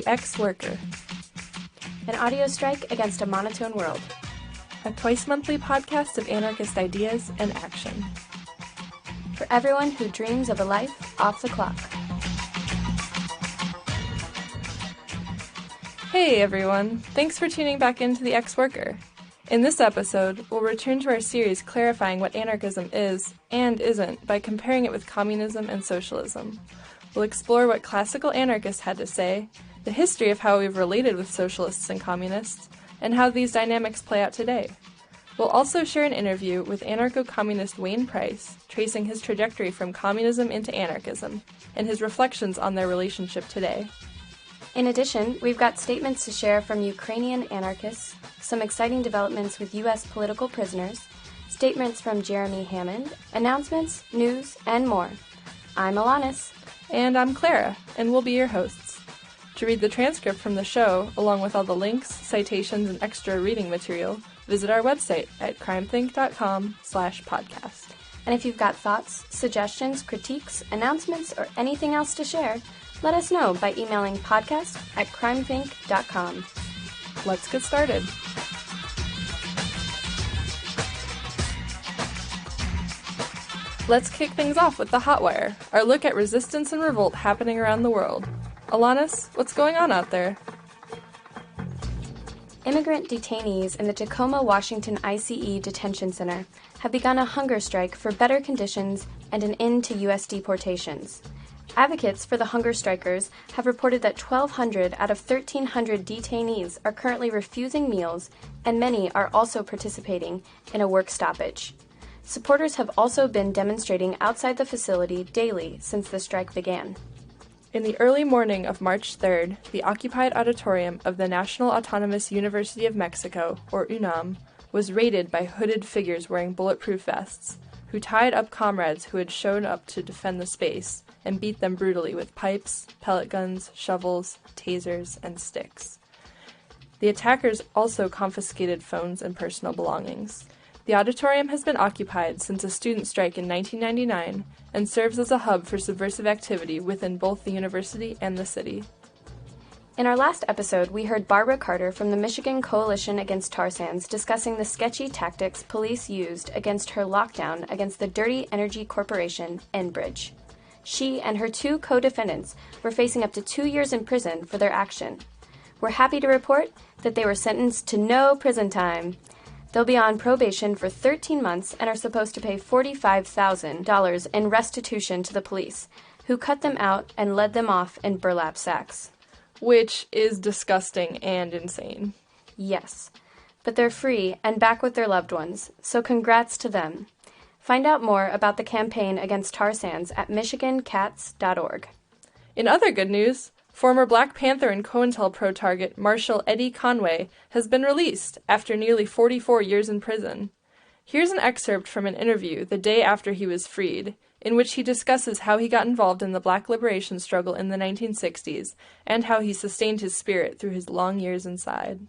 The Ex-Worker, an audio strike against a monotone world. A twice-monthly podcast of anarchist ideas and action. For everyone who dreams of a life off the clock. Hey everyone, thanks for tuning back into The Ex-Worker. In this episode, we'll return to our series clarifying what anarchism is and isn't by comparing it with communism and socialism. We'll explore what classical anarchists had to say, the history of how we've related with socialists and communists, and how these dynamics play out today. We'll also share an interview with Anarcho-communist Wayne Price, tracing his trajectory from communism into anarchism, and his reflections on their relationship today. In addition, we've got statements to share from Ukrainian anarchists, some exciting developments with U.S. political prisoners, statements from Jeremy Hammond, announcements, news, and more. I'm Alanis. And I'm Clara, and we'll be your hosts. To read the transcript from the show, along with all the links, citations, and extra reading material, visit our website at crimethink.com/podcast. And if you've got thoughts, suggestions, critiques, announcements, or anything else to share, let us know by emailing podcast@crimethink.com. Let's get started. Let's kick things off with the Hotwire, our look at resistance and revolt happening around the world. Alanis, what's going on out there? Immigrant detainees in the Tacoma, Washington ICE detention center have begun a hunger strike for better conditions and an end to U.S. deportations. Advocates for the hunger strikers have reported that 1,200 out of 1,300 detainees are currently refusing meals, and many are also participating in a work stoppage. Supporters have also been demonstrating outside the facility daily since the strike began. In the early morning of March 3rd, the occupied auditorium of the National Autonomous University of Mexico, or UNAM, was raided by hooded figures wearing bulletproof vests, who tied up comrades who had shown up to defend the space and beat them brutally with pipes, pellet guns, shovels, tasers, and sticks. The attackers also confiscated phones and personal belongings. The auditorium has been occupied since a student strike in 1999 and serves as a hub for subversive activity within both the university and the city. In our last episode, we heard Barbara Carter from the Michigan Coalition Against Tar Sands discussing the sketchy tactics police used against her lockdown against the dirty energy corporation, Enbridge. She and her two co-defendants were facing up to 2 years in prison for their action. We're happy to report that they were sentenced to no prison time. They'll be on probation for 13 months and are supposed to pay $45,000 in restitution to the police, who cut them out and led them off in burlap sacks. Which is disgusting and insane. Yes, but they're free and back with their loved ones, so congrats to them. Find out more about the campaign against tar sands at michigancats.org. In other good news, former Black Panther and COINTELPRO target Marshal Eddie Conway has been released after nearly 44 years in prison. Here's an excerpt from an interview the day after he was freed, in which he discusses how he got involved in the Black liberation struggle in the 1960s and how he sustained his spirit through his long years inside.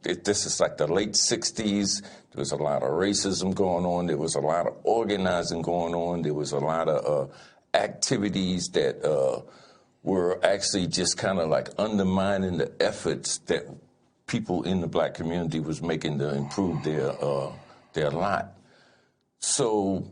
This is like the late 60s. There was a lot of racism going on. There was a lot of organizing going on. There was a lot of activities that were actually just kind of like undermining the efforts that people in the Black community was making to improve their lot. So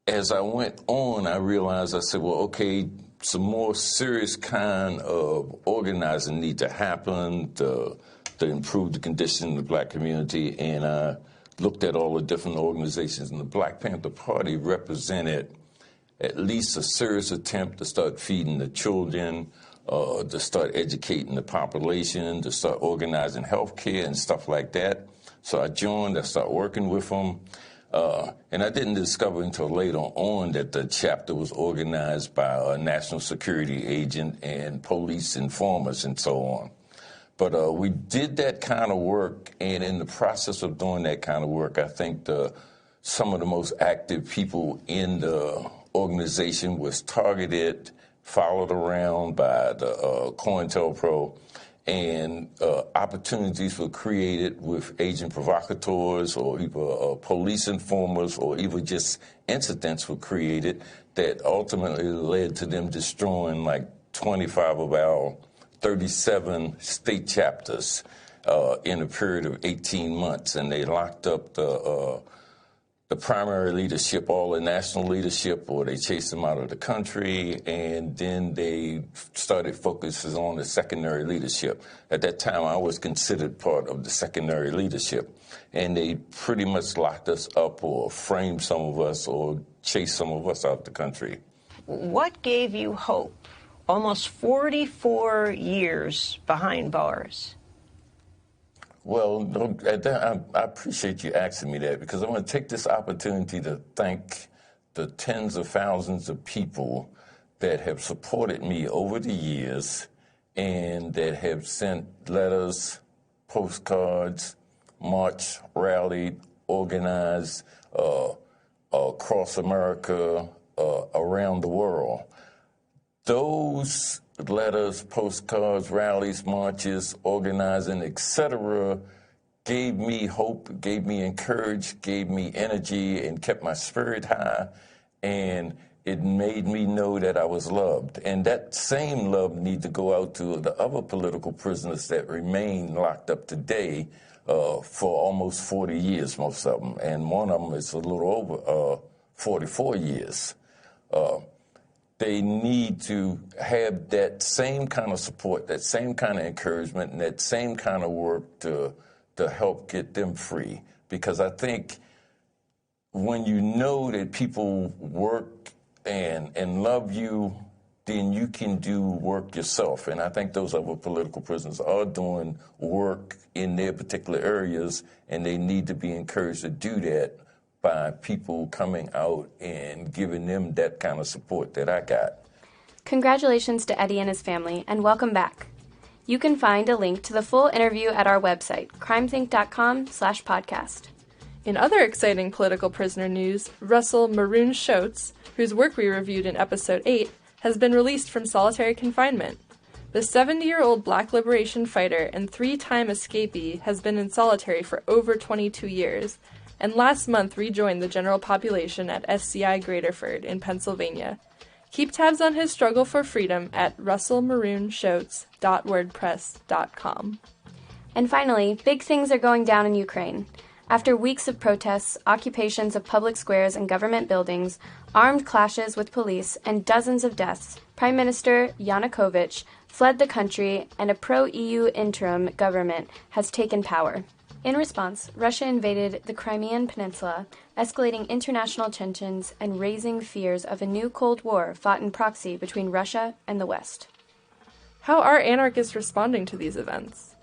as I went on, I realized, I said, well, okay, some more serious kind of organizing need to happen to improve the condition of the Black community. And I looked at all the different organizations, and the Black Panther Party represented at least a serious attempt to start feeding the children, to start educating the population, to start organizing health care and stuff like that. So I joined, I started working with them. And I didn't discover until later on that the chapter was organized by a national security agent and police informers and so on. But we did that kind of work, and in the process of doing that kind of work, I think some of the most active people in the organization was targeted, followed around by the COINTELPRO, and opportunities were created with agent provocateurs or either police informers, or even just incidents were created that ultimately led to them destroying like 25 of our 37 state chapters in a period of 18 months, and they locked up the primary leadership, all the national leadership, or they chased them out of the country, and then they started focusing on the secondary leadership. At that time, I was considered part of the secondary leadership, and they pretty much locked us up or framed some of us or chased some of us out of the country. What gave you hope? Almost 44 years behind bars. Well, I appreciate you asking me that, because I want to take this opportunity to thank the tens of thousands of people that have supported me over the years and that have sent letters, postcards, marched, rallied, organized across America, around the world. Those letters, postcards, rallies, marches, organizing, etc., gave me hope, gave me encouragement, gave me energy, and kept my spirit high, and it made me know that I was loved. And that same love needs to go out to the other political prisoners that remain locked up today for almost 40 years, most of them, and one of them is a little over 44 years. They need to have that same kind of support, that same kind of encouragement, and that same kind of work to help get them free. Because I think when you know that people work and love you, then you can do work yourself. And I think those other political prisoners are doing work in their particular areas, and they need to be encouraged to do that by people coming out and giving them that kind of support that I got. Congratulations to Eddie and his family, and welcome back. You can find a link to the full interview at our website, crimesinc.com/podcast. In other exciting political prisoner news, Russell Maroon Shoatz, whose work we reviewed in Episode 8, has been released from solitary confinement. The 70-year-old black liberation fighter and 3-time escapee has been in solitary for over 22 years, and last month rejoined the general population at SCI Graterford in Pennsylvania. Keep tabs on his struggle for freedom at russellmaroonshoatz.wordpress.com. And finally, big things are going down in Ukraine. After weeks of protests, occupations of public squares and government buildings, armed clashes with police, and dozens of deaths, Prime Minister Yanukovych fled the country, and a pro-EU interim government has taken power. In response, Russia invaded the Crimean Peninsula, escalating international tensions and raising fears of a new Cold War fought in proxy between Russia and the West. How are anarchists responding to these events?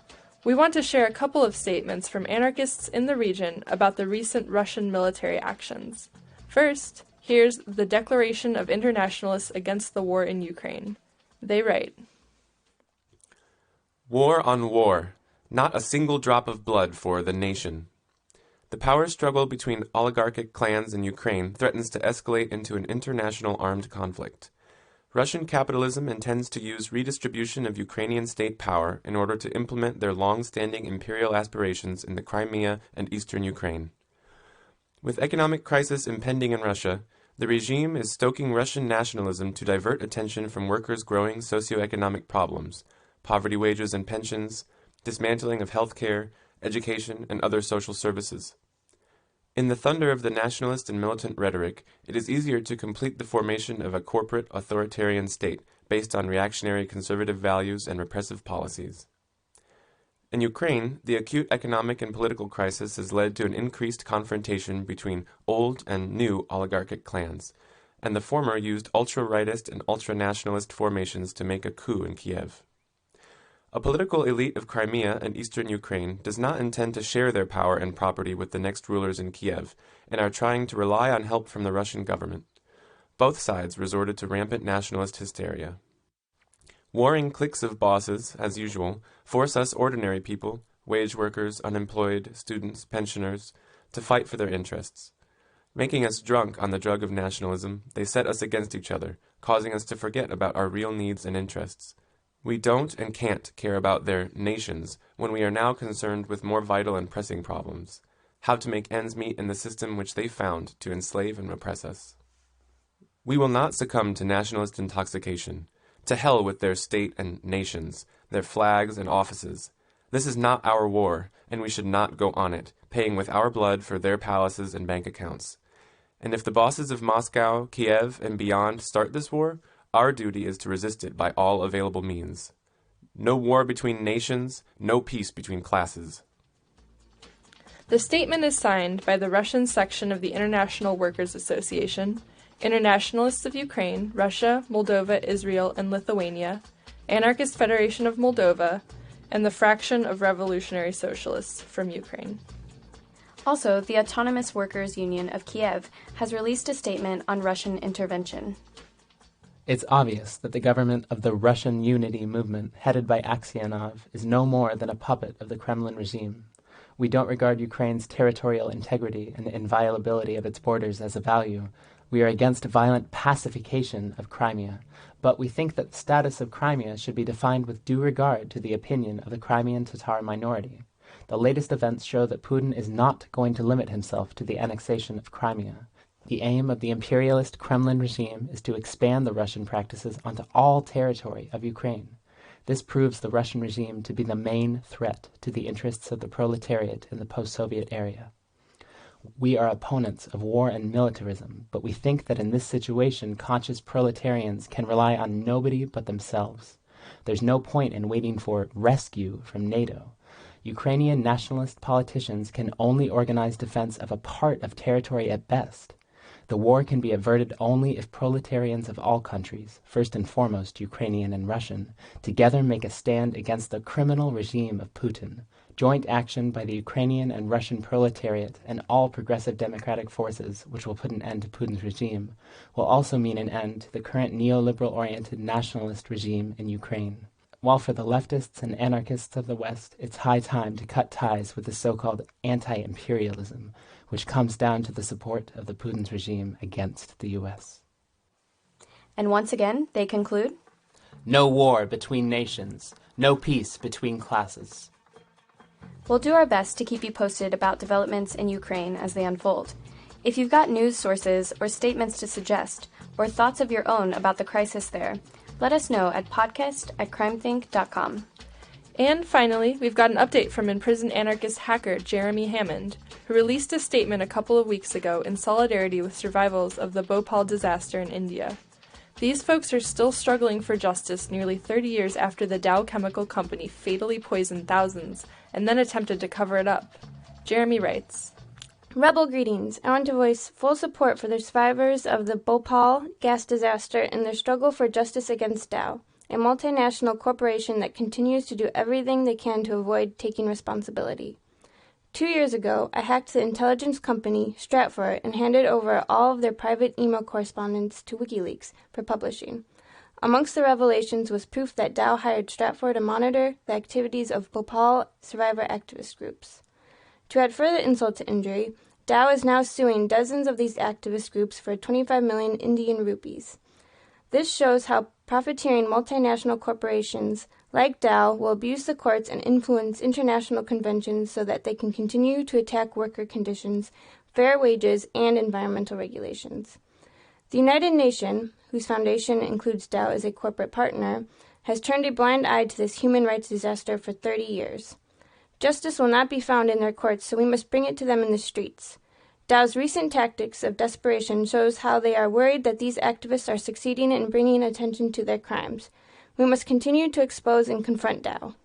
We want to share a couple of statements from anarchists in the region about the recent Russian military actions. First, here's the Declaration of Internationalists Against the War in Ukraine. They write, "War on war. Not a single drop of blood for the nation. The power struggle between oligarchic clans in Ukraine threatens to escalate into an international armed conflict. Russian capitalism intends to use redistribution of Ukrainian state power in order to implement their long-standing imperial aspirations in the Crimea and eastern Ukraine. With economic crisis impending in Russia, the regime is stoking Russian nationalism to divert attention from workers' growing socioeconomic problems, poverty wages and pensions, dismantling of healthcare, education, and other social services. In the thunder of the nationalist and militant rhetoric, it is easier to complete the formation of a corporate authoritarian state based on reactionary conservative values and repressive policies. In Ukraine, the acute economic and political crisis has led to an increased confrontation between old and new oligarchic clans, and the former used ultra-rightist and ultra-nationalist formations to make a coup in Kiev. A political elite of Crimea and eastern Ukraine does not intend to share their power and property with the next rulers in Kiev, and are trying to rely on help from the Russian government. Both sides resorted to rampant nationalist hysteria. Warring cliques of bosses, as usual, force us ordinary people, wage workers, unemployed, students, pensioners, to fight for their interests. Making us drunk on the drug of nationalism, they set us against each other, causing us to forget about our real needs and interests. We don't and can't care about their nations when we are now concerned with more vital and pressing problems: how to make ends meet in the system which they found to enslave and repress us. We will not succumb to nationalist intoxication, To hell with their state and nations, their flags and offices. This is not our war, and we should not go on it, paying with our blood for their palaces and bank accounts. And if the bosses of Moscow, Kiev, and beyond start this war, our duty is to resist it by all available means. No war between nations, no peace between classes. The statement is signed by the Russian section of the International Workers' Association, Internationalists of Ukraine, Russia, Moldova, Israel, and Lithuania, Anarchist Federation of Moldova, and the Fraction of Revolutionary Socialists from Ukraine. Also, the Autonomous Workers' Union of Kiev has released a statement on Russian intervention. It's obvious that the government of the Russian Unity movement, headed by Aksionov, is no more than a puppet of the Kremlin regime. We don't regard Ukraine's territorial integrity and the inviolability of its borders as a value. We are against violent pacification of Crimea, but we think that the status of Crimea should be defined with due regard to the opinion of the Crimean Tatar minority. The latest events show that Putin is not going to limit himself to the annexation of Crimea. The aim of the imperialist Kremlin regime is to expand the Russian practices onto all territory of Ukraine. This proves the Russian regime to be the main threat to the interests of the proletariat in the post-Soviet area. We are opponents of war and militarism, but we think that in this situation conscious proletarians can rely on nobody but themselves. There's no point in waiting for rescue from NATO. Ukrainian nationalist politicians can only organize defense of a part of territory at best. The war can be averted only if proletarians of all countries, first and foremost Ukrainian and Russian, together make a stand against the criminal regime of Putin. Joint action by the Ukrainian and Russian proletariat and all progressive democratic forces, which will put an end to Putin's regime, will also mean an end to the current neoliberal-oriented nationalist regime in Ukraine. While for the leftists and anarchists of the West, it's high time to cut ties with the so-called anti-imperialism, which comes down to the support of the Putin's regime against the U.S. And once again, they conclude, No war between nations, no peace between classes. We'll do our best to keep you posted about developments in Ukraine as they unfold. If you've got news sources or statements to suggest, or thoughts of your own about the crisis there, let us know at podcast@crimethink.com. And finally, we've got an update from imprisoned anarchist hacker Jeremy Hammond, who released a statement a couple of weeks ago in solidarity with survivors of the Bhopal disaster in India. These folks are still struggling for justice nearly 30 years after the Dow Chemical Company fatally poisoned thousands and then attempted to cover it up. Jeremy writes, Rebel greetings. I want to voice full support for the survivors of the Bhopal gas disaster in their struggle for justice against Dow, a multinational corporation that continues to do everything they can to avoid taking responsibility. 2 years ago, I hacked the intelligence company Stratfor and handed over all of their private email correspondence to WikiLeaks for publishing. Amongst the revelations was proof that Dow hired Stratfor to monitor the activities of Bhopal survivor activist groups. To add further insult to injury, Dow is now suing dozens of these activist groups for 25 million Indian rupees. This shows how profiteering multinational corporations like Dow will abuse the courts and influence international conventions so that they can continue to attack worker conditions, fair wages, and environmental regulations. The United Nations, whose foundation includes Dow as a corporate partner, has turned a blind eye to this human rights disaster for 30 years. Justice will not be found in their courts, so we must bring it to them in the streets. Dow's recent tactics of desperation shows how they are worried that these activists are succeeding in bringing attention to their crimes. We must continue to expose and confront Dow.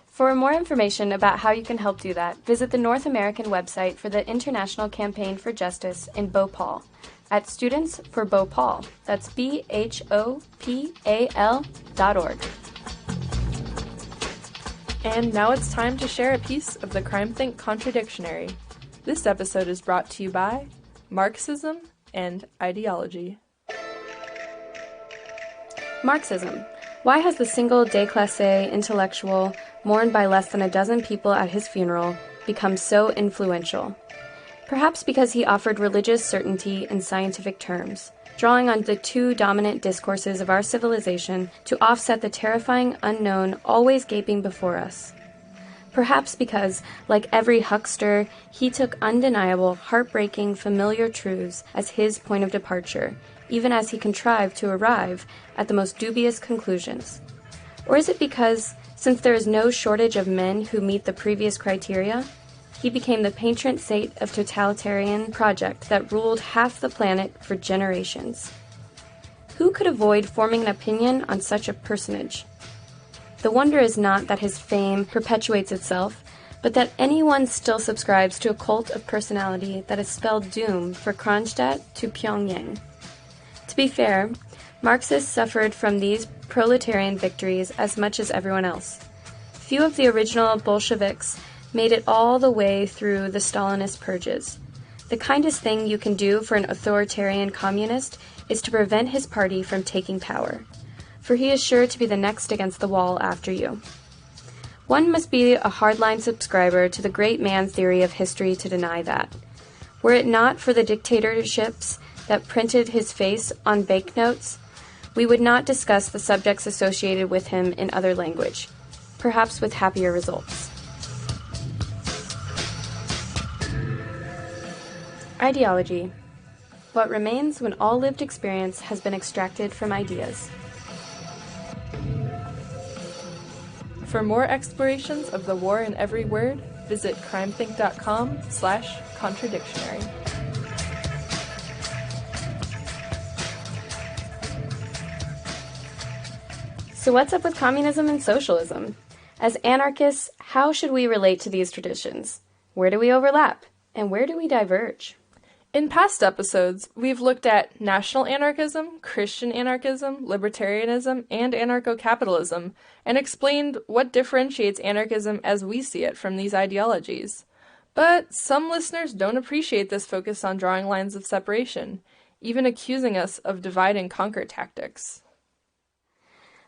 For more information about how you can help do that, visit the North American website for the International Campaign for Justice in Bhopal at Students for Bhopal. That's BHOPAL.org. And now it's time to share a piece of the Crime Think Contradictionary. This episode is brought to you by Marxism and Ideology. Marxism. Why has the single déclassé intellectual, mourned by less than a dozen people at his funeral, become so influential? Perhaps because he offered religious certainty in scientific terms, drawing on the two dominant discourses of our civilization to offset the terrifying unknown always gaping before us. Perhaps because, like every huckster, he took undeniable, heartbreaking, familiar truths as his point of departure, even as he contrived to arrive at the most dubious conclusions. Or is it because, since there is no shortage of men who meet the previous criteria, he became the patron saint of totalitarian project that ruled half the planet for generations? Who could avoid forming an opinion on such a personage? The wonder is not that his fame perpetuates itself, but that anyone still subscribes to a cult of personality that has spelled doom for Kronstadt to Pyongyang. To be fair, Marxists suffered from these proletarian victories as much as everyone else. Few of the original Bolsheviks made it all the way through the Stalinist purges. The kindest thing you can do for an authoritarian communist is to prevent his party from taking power, for he is sure to be the next against the wall after you. One must be a hardline subscriber to the great man theory of history to deny that. Were it not for the dictatorships that printed his face on banknotes, we would not discuss the subjects associated with him in other language, perhaps with happier results. Ideology. What remains when all lived experience has been extracted from ideas. For more explorations of the war in every word, visit crimethink.com/contradictionary. So what's up with communism and socialism? As anarchists, how should we relate to these traditions? Where do we overlap? And where do we diverge? In past episodes, we've looked at national anarchism, Christian anarchism, libertarianism, and anarcho-capitalism, and explained what differentiates anarchism as we see it from these ideologies. But some listeners don't appreciate this focus on drawing lines of separation, even accusing us of divide-and-conquer tactics.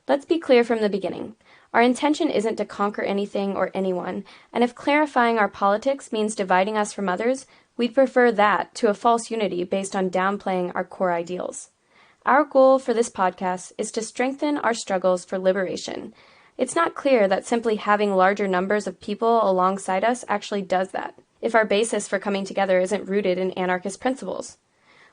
Let's be clear from the beginning. Our intention isn't to conquer anything or anyone, and if clarifying our politics means dividing us from others, we'd prefer that to a false unity based on downplaying our core ideals. Our goal for this podcast is to strengthen our struggles for liberation. It's not clear that simply having larger numbers of people alongside us actually does that, if our basis for coming together isn't rooted in anarchist principles.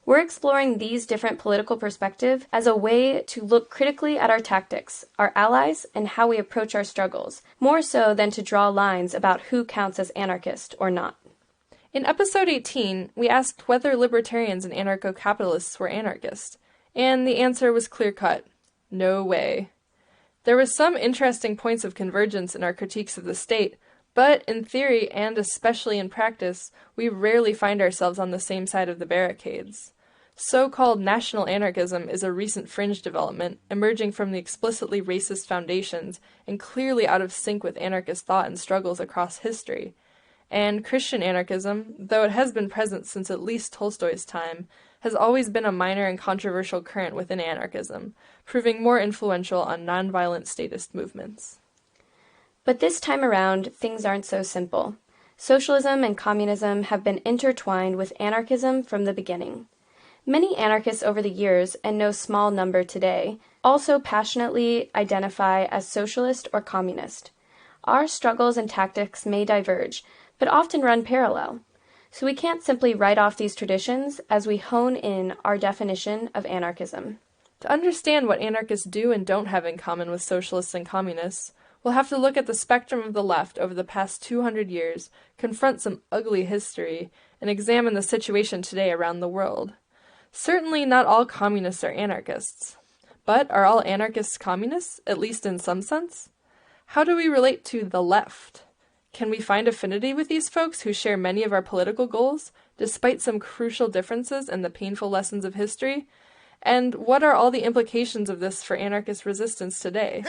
We're exploring these different political perspectives as a way to look critically at our tactics, our allies, and how we approach our struggles, more so than to draw lines about who counts as anarchist or not. In episode 18, we asked whether libertarians and anarcho-capitalists were anarchists, and the answer was clear-cut. No way. There was some interesting points of convergence in our critiques of the state, but in theory, and especially in practice, we rarely find ourselves on the same side of the barricades. So-called national anarchism is a recent fringe development, emerging from the explicitly racist foundations and clearly out of sync with anarchist thought and struggles across history. And Christian anarchism, though it has been present since at least Tolstoy's time, has always been a minor and controversial current within anarchism, proving more influential on nonviolent statist movements. But this time around, things aren't so simple. Socialism and communism have been intertwined with anarchism from the beginning. Many anarchists over the years, and no small number today, also passionately identify as socialist or communist. Our struggles and tactics may diverge, but often run parallel. So we can't simply write off these traditions as we hone in our definition of anarchism. To understand what anarchists do and don't have in common with socialists and communists, we'll have to look at the spectrum of the left over the past 200 years, confront some ugly history, and examine the situation today around the world. Certainly not all communists are anarchists. But are all anarchists communists, at least in some sense? How do we relate to the left? Can we find affinity with these folks who share many of our political goals, despite some crucial differences and the painful lessons of history? And what are all the implications of this for anarchist resistance today?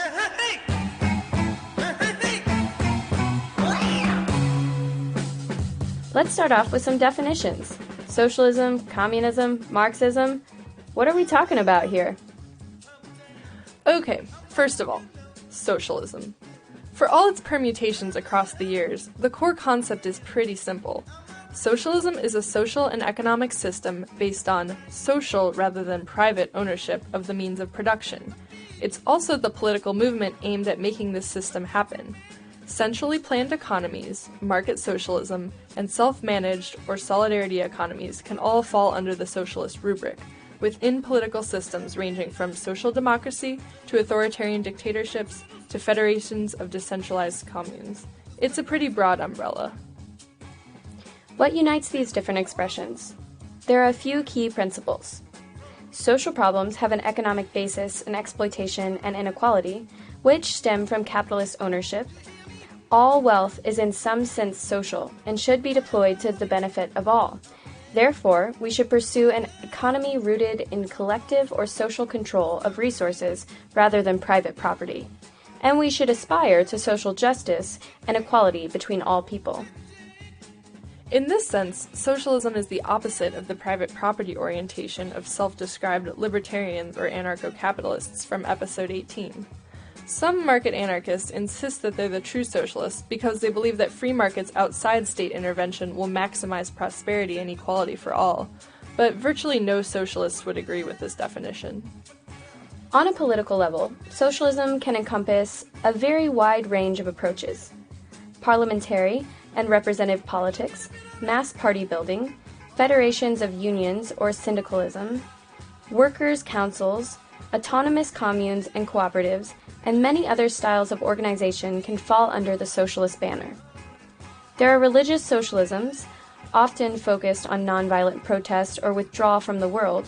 Let's start off with some definitions. Socialism, communism, Marxism. What are we talking about here? Okay, first of all, socialism. For all its permutations across the years, the core concept is pretty simple. Socialism is a social and economic system based on social rather than private ownership of the means of production. It's also the political movement aimed at making this system happen. Centrally planned economies, market socialism, and self-managed or solidarity economies can all fall under the socialist rubric, within political systems ranging from social democracy to authoritarian dictatorships to federations of decentralized communes. It's a pretty broad umbrella. What unites these different expressions? There are a few key principles. Social problems have an economic basis in exploitation and inequality, which stem from capitalist ownership. All wealth is in some sense social and should be deployed to the benefit of all. Therefore, we should pursue an economy rooted in collective or social control of resources rather than private property. And we should aspire to social justice and equality between all people. In this sense, socialism is the opposite of the private property orientation of self-described libertarians or anarcho-capitalists from episode 18. Some market anarchists insist that they're the true socialists because they believe that free markets outside state intervention will maximize prosperity and equality for all, but virtually no socialists would agree with this definition. On a political level, socialism can encompass a very wide range of approaches: parliamentary and representative politics, mass party building, federations of unions or syndicalism, workers' councils, autonomous communes and cooperatives, and many other styles of organization can fall under the socialist banner. There are religious socialisms, often focused on nonviolent protest or withdrawal from the world,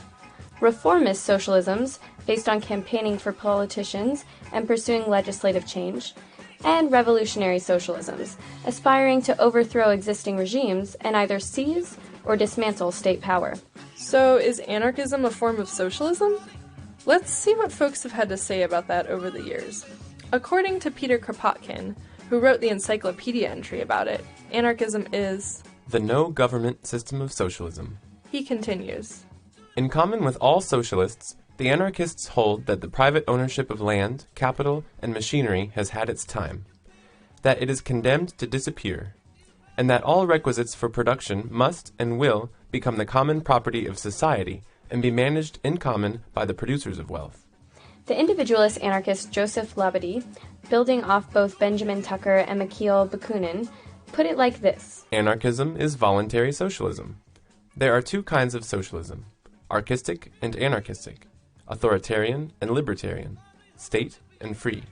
reformist socialisms, based on campaigning for politicians and pursuing legislative change, and revolutionary socialisms, aspiring to overthrow existing regimes and either seize or dismantle state power. So, is anarchism a form of socialism? Let's see what folks have had to say about that over the years. According to Peter Kropotkin, who wrote the encyclopedia entry about it, anarchism is the no-government system of socialism. He continues. In common with all socialists, the anarchists hold that the private ownership of land, capital, and machinery has had its time, that it is condemned to disappear, and that all requisites for production must and will become the common property of society and be managed in common by the producers of wealth. The individualist anarchist Joseph Labadie, building off both Benjamin Tucker and Mikhail Bakunin, put it like this: Anarchism is voluntary socialism. There are two kinds of socialism: archistic and anarchistic, authoritarian and libertarian, state and free.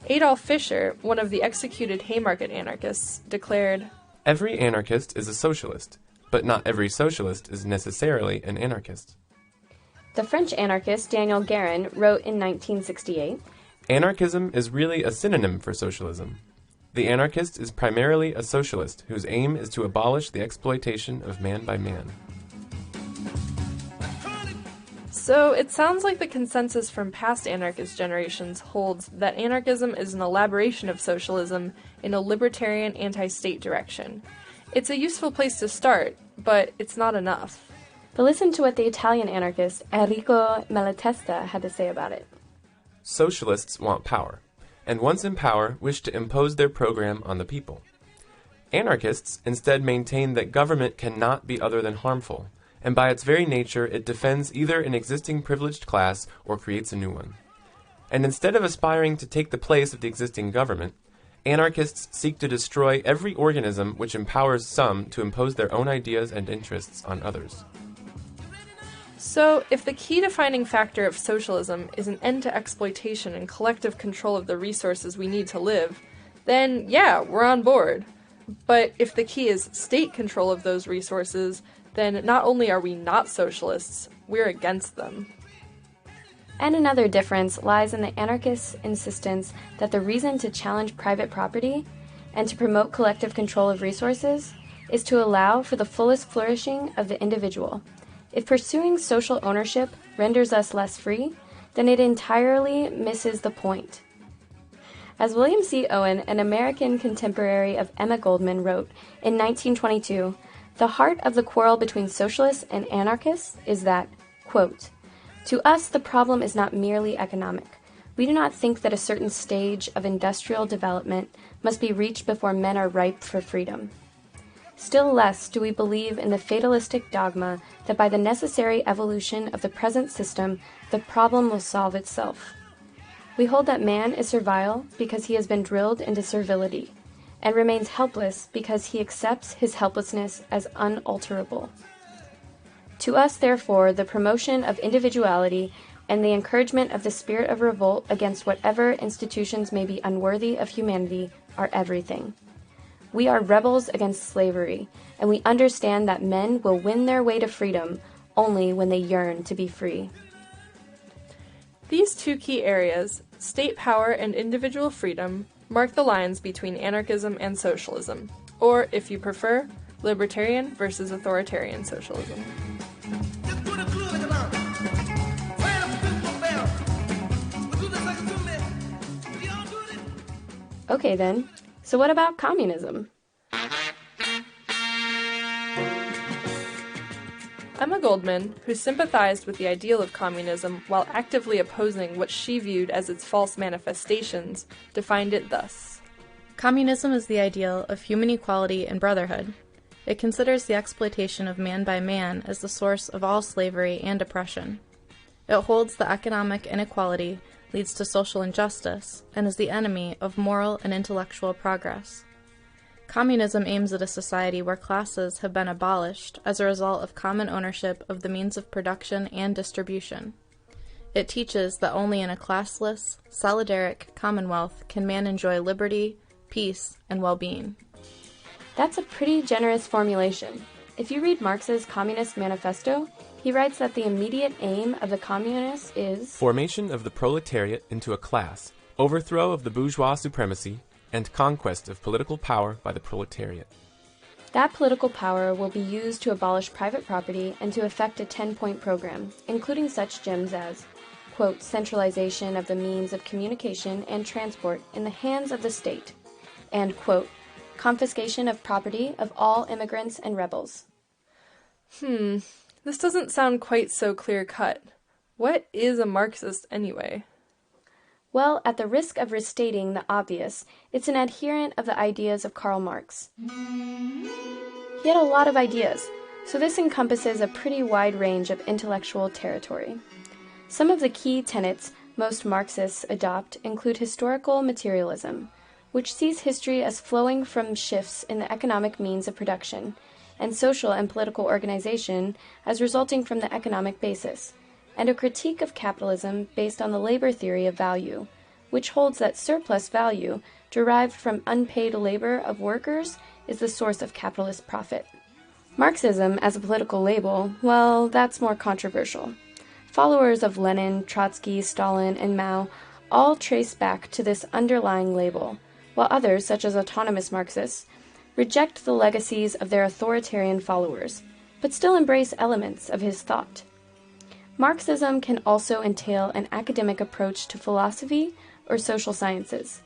Adolf Fischer, one of the executed Haymarket anarchists, declared, "Every anarchist is a socialist, but not every socialist is necessarily an anarchist." The French anarchist Daniel Guérin wrote in 1968, "Anarchism is really a synonym for socialism. The anarchist is primarily a socialist whose aim is to abolish the exploitation of man by man." So it sounds like the consensus from past anarchist generations holds that anarchism is an elaboration of socialism in a libertarian anti-state direction. It's a useful place to start, but it's not enough. But listen to what the Italian anarchist Enrico Malatesta had to say about it. Socialists want power, and once in power, wish to impose their program on the people. Anarchists instead maintain that government cannot be other than harmful, and by its very nature it defends either an existing privileged class or creates a new one. And instead of aspiring to take the place of the existing government, anarchists seek to destroy every organism which empowers some to impose their own ideas and interests on others. So, if the key defining factor of socialism is an end to exploitation and collective control of the resources we need to live, then yeah, we're on board. But if the key is state control of those resources, then not only are we not socialists, we're against them. And another difference lies in the anarchists' insistence that the reason to challenge private property and to promote collective control of resources is to allow for the fullest flourishing of the individual. If pursuing social ownership renders us less free, then it entirely misses the point. As William C. Owen, an American contemporary of Emma Goldman, wrote in 1922, the heart of the quarrel between socialists and anarchists is that, quote, "To us the problem is not merely economic. We do not think that a certain stage of industrial development must be reached before men are ripe for freedom. Still less do we believe in the fatalistic dogma that by the necessary evolution of the present system, the problem will solve itself. We hold that man is servile because he has been drilled into servility, and remains helpless because he accepts his helplessness as unalterable. To us, therefore, the promotion of individuality and the encouragement of the spirit of revolt against whatever institutions may be unworthy of humanity are everything. We are rebels against slavery, and we understand that men will win their way to freedom only when they yearn to be free. These two key areas, state power and individual freedom, mark the lines between anarchism and socialism, or, if you prefer, libertarian versus authoritarian socialism. Okay then, so what about communism? Emma Goldman, who sympathized with the ideal of communism while actively opposing what she viewed as its false manifestations, defined it thus. Communism is the ideal of human equality and brotherhood. It considers the exploitation of man by man as the source of all slavery and oppression. It holds that economic inequality leads to social injustice and is the enemy of moral and intellectual progress. Communism aims at a society where classes have been abolished as a result of common ownership of the means of production and distribution. It teaches that only in a classless, solidaric commonwealth can man enjoy liberty, peace, and well-being. That's a pretty generous formulation. If you read Marx's Communist Manifesto, he writes that the immediate aim of the communists is formation of the proletariat into a class, overthrow of the bourgeois supremacy, and conquest of political power by the proletariat. That political power will be used to abolish private property and to effect a 10-point program, including such gems as, quote, centralization of the means of communication and transport in the hands of the state, and, quote, confiscation of property of all immigrants and rebels. This doesn't sound quite so clear-cut. What is a Marxist anyway? Well, at the risk of restating the obvious, it's an adherent of the ideas of Karl Marx. He had a lot of ideas, so this encompasses a pretty wide range of intellectual territory. Some of the key tenets most Marxists adopt include historical materialism, which sees history as flowing from shifts in the economic means of production, and social and political organization as resulting from the economic basis, and a critique of capitalism based on the labor theory of value, which holds that surplus value derived from unpaid labor of workers is the source of capitalist profit. Marxism as a political label, well, that's more controversial. Followers of Lenin, Trotsky, Stalin, and Mao all trace back to this underlying label, while others, such as autonomous Marxists, reject the legacies of their authoritarian followers, but still embrace elements of his thought. Marxism can also entail an academic approach to philosophy or social sciences.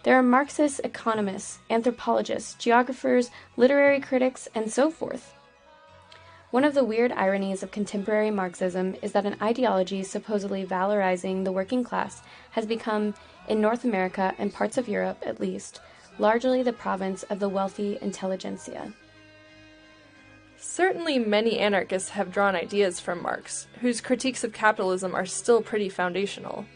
There are Marxist economists, anthropologists, geographers, literary critics, and so forth. One of the weird ironies of contemporary Marxism is that an ideology supposedly valorizing the working class has become, in North America and parts of Europe at least, largely the province of the wealthy intelligentsia. Certainly many anarchists have drawn ideas from Marx, whose critiques of capitalism are still pretty foundational.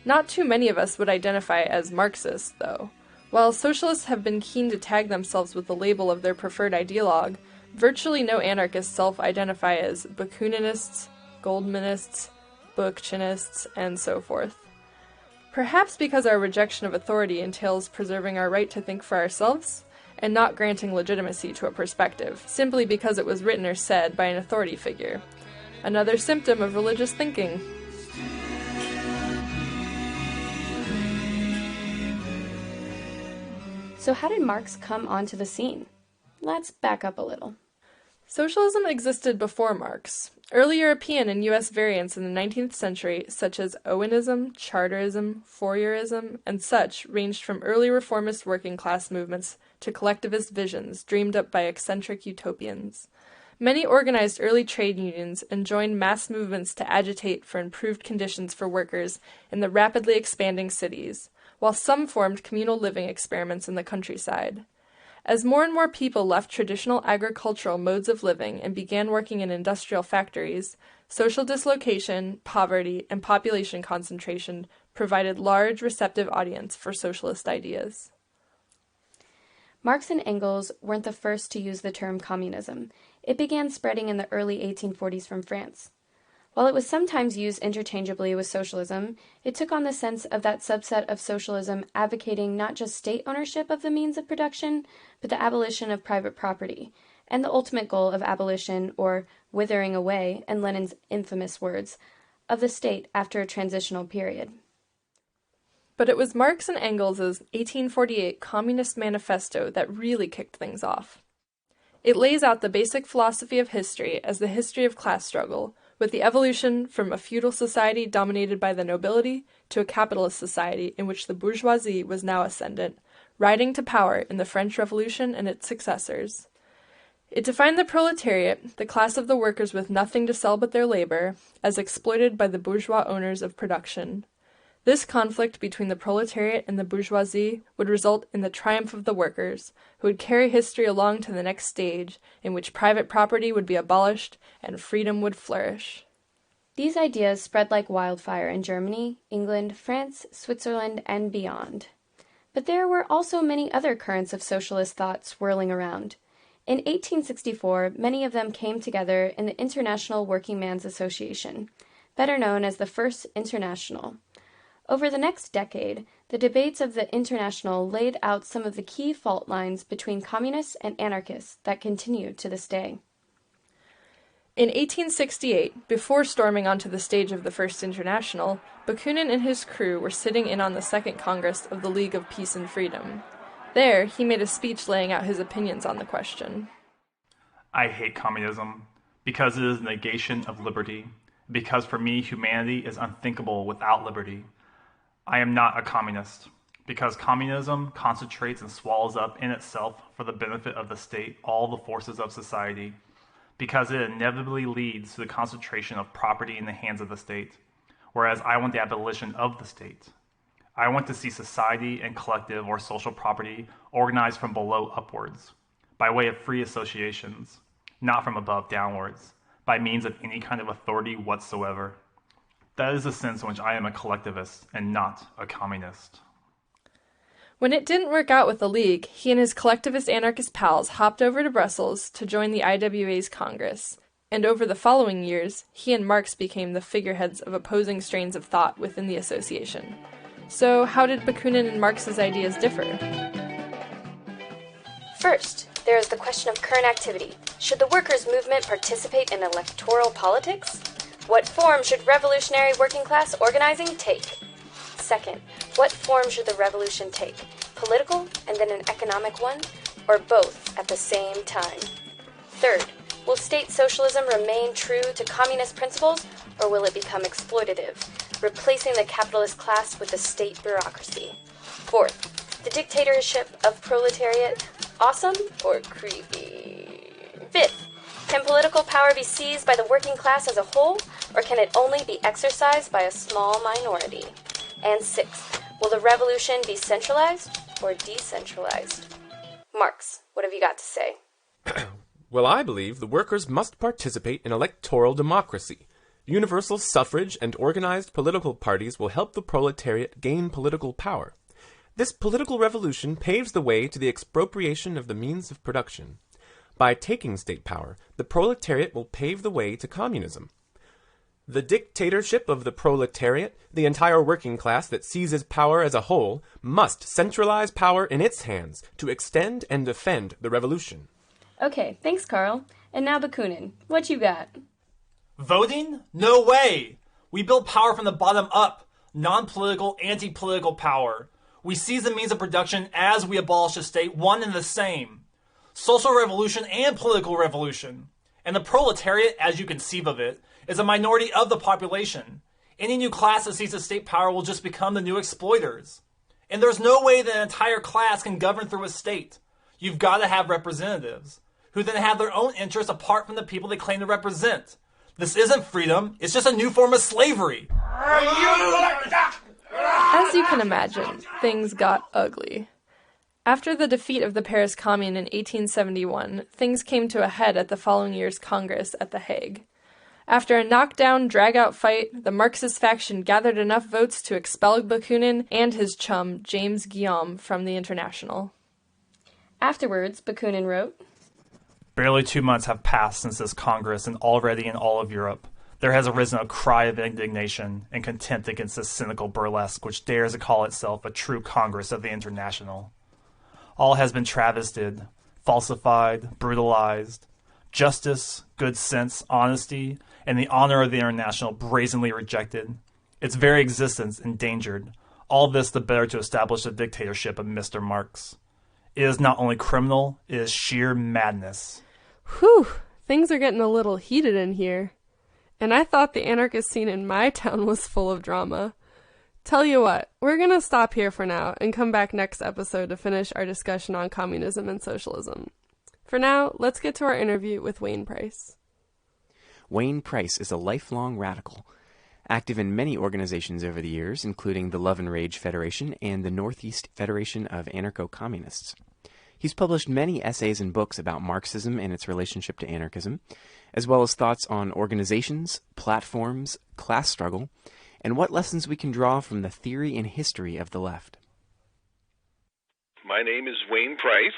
Not too many of us would identify as Marxists, though. While socialists have been keen to tag themselves with the label of their preferred ideologue, virtually no anarchists self-identify as Bakuninists, Goldmanists, Bookchinists, and so forth. Perhaps because our rejection of authority entails preserving our right to think for ourselves, and not granting legitimacy to a perspective, simply because it was written or said by an authority figure. Another symptom of religious thinking. So how did Marx come onto the scene? Let's back up a little. Socialism existed before Marx. Early European and U.S. variants in the 19th century, such as Owenism, Charterism, Fourierism, and such, ranged from early reformist working class movements to collectivist visions dreamed up by eccentric utopians. Many organized early trade unions and joined mass movements to agitate for improved conditions for workers in the rapidly expanding cities, while some formed communal living experiments in the countryside. As more and more people left traditional agricultural modes of living and began working in industrial factories, social dislocation, poverty, and population concentration provided large receptive audience for socialist ideas. Marx and Engels weren't the first to use the term communism. It began spreading in the early 1840s from France. While it was sometimes used interchangeably with socialism, it took on the sense of that subset of socialism advocating not just state ownership of the means of production, but the abolition of private property, and the ultimate goal of abolition, or withering away, in Lenin's infamous words, of the state after a transitional period. But it was Marx and Engels' 1848 Communist Manifesto that really kicked things off. It lays out the basic philosophy of history as the history of class struggle, with the evolution from a feudal society dominated by the nobility to a capitalist society in which the bourgeoisie was now ascendant, rising to power in the French Revolution and its successors. It defined the proletariat, the class of the workers with nothing to sell but their labor, as exploited by the bourgeois owners of production. This conflict between the proletariat and the bourgeoisie would result in the triumph of the workers, who would carry history along to the next stage, in which private property would be abolished and freedom would flourish. These ideas spread like wildfire in Germany, England, France, Switzerland, and beyond. But there were also many other currents of socialist thought swirling around. In 1864, many of them came together in the International Working Man's Association, better known as the First International. Over the next decade, the debates of the International laid out some of the key fault lines between communists and anarchists that continue to this day. In 1868, before storming onto the stage of the First International, Bakunin and his crew were sitting in on the Second Congress of the League of Peace and Freedom. There, he made a speech laying out his opinions on the question. I hate communism because it is a negation of liberty, because for me humanity is unthinkable without liberty. I am not a communist, because communism concentrates and swallows up in itself for the benefit of the state all the forces of society, because it inevitably leads to the concentration of property in the hands of the state, whereas I want the abolition of the state. I want to see society and collective or social property organized from below upwards, by way of free associations, not from above downwards, by means of any kind of authority whatsoever. That is the sense in which I am a collectivist and not a communist. When it didn't work out with the League, he and his collectivist anarchist pals hopped over to Brussels to join the IWA's Congress, and over the following years, he and Marx became the figureheads of opposing strains of thought within the association. So, how did Bakunin and Marx's ideas differ? First, there is the question of current activity. Should the workers' movement participate in electoral politics? What form should revolutionary working class organizing take? Second, what form should the revolution take? Political and then an economic one, or both at the same time? Third, will state socialism remain true to communist principles, or will it become exploitative, replacing the capitalist class with the state bureaucracy? Fourth, the dictatorship of proletariat, awesome or creepy? Fifth, can political power be seized by the working class as a whole, or can it only be exercised by a small minority? And sixth, will the revolution be centralized or decentralized? Marx, what have you got to say? Well, I believe the workers must participate in electoral democracy. Universal suffrage and organized political parties will help the proletariat gain political power. This political revolution paves the way to the expropriation of the means of production. By taking state power, the proletariat will pave the way to communism. The dictatorship of the proletariat, the entire working class that seizes power as a whole, must centralize power in its hands to extend and defend the revolution. Okay, thanks, Carl. And now Bakunin, what you got? Voting? No way! We build power from the bottom up, non-political, anti-political power. We seize the means of production as we abolish the state, one and the same. Social revolution and political revolution. And the proletariat, as you conceive of it, is a minority of the population. Any new class that seizes state power will just become the new exploiters. And there's no way that an entire class can govern through a state. You've got to have representatives, who then have their own interests apart from the people they claim to represent. This isn't freedom, it's just a new form of slavery. As you can imagine, things got ugly. After the defeat of the Paris Commune in 1871, things came to a head at the following year's Congress at The Hague. After a knockdown, drag-out fight, the Marxist faction gathered enough votes to expel Bakunin and his chum, James Guillaume, from the International. Afterwards, Bakunin wrote, Barely 2 months have passed since this Congress, and already in all of Europe, there has arisen a cry of indignation and contempt against this cynical burlesque which dares to call itself a true Congress of the International. All has been travestied, falsified, brutalized. Justice, good sense, honesty, and the honor of the International brazenly rejected. Its very existence endangered. All this the better to establish the dictatorship of Mr. Marx. It is not only criminal, it is sheer madness. Whew, things are getting a little heated in here. And I thought the anarchist scene in my town was full of drama. Tell you what, we're going to stop here for now and come back next episode to finish our discussion on communism and socialism. For now, let's get to our interview with Wayne Price. Wayne Price is a lifelong radical, active in many organizations over the years, including the Love and Rage Federation and the Northeast Federation of Anarcho-communists. He's published many essays and books about Marxism and its relationship to anarchism, as well as thoughts on organizations, platforms, class struggle, and what lessons we can draw from the theory and history of the left. My name is Wayne Price.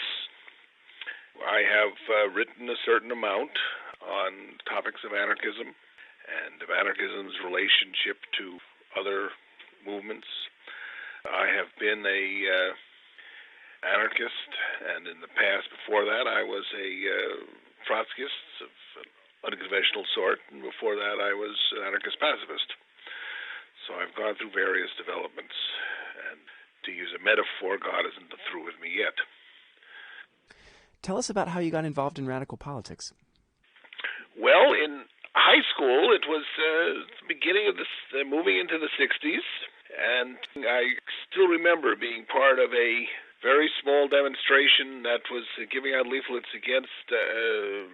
I have written a certain amount on topics of anarchism and of anarchism's relationship to other movements. I have been a anarchist, and in the past before that I was a Trotskyist of an unconventional sort, and before that I was an anarchist pacifist. So I've gone through various developments, and to use a metaphor, God isn't through with me yet. Tell us about how you got involved in radical politics. Well, in high school, it was the beginning of moving into the 60s, and I still remember being part of a very small demonstration that was giving out leaflets against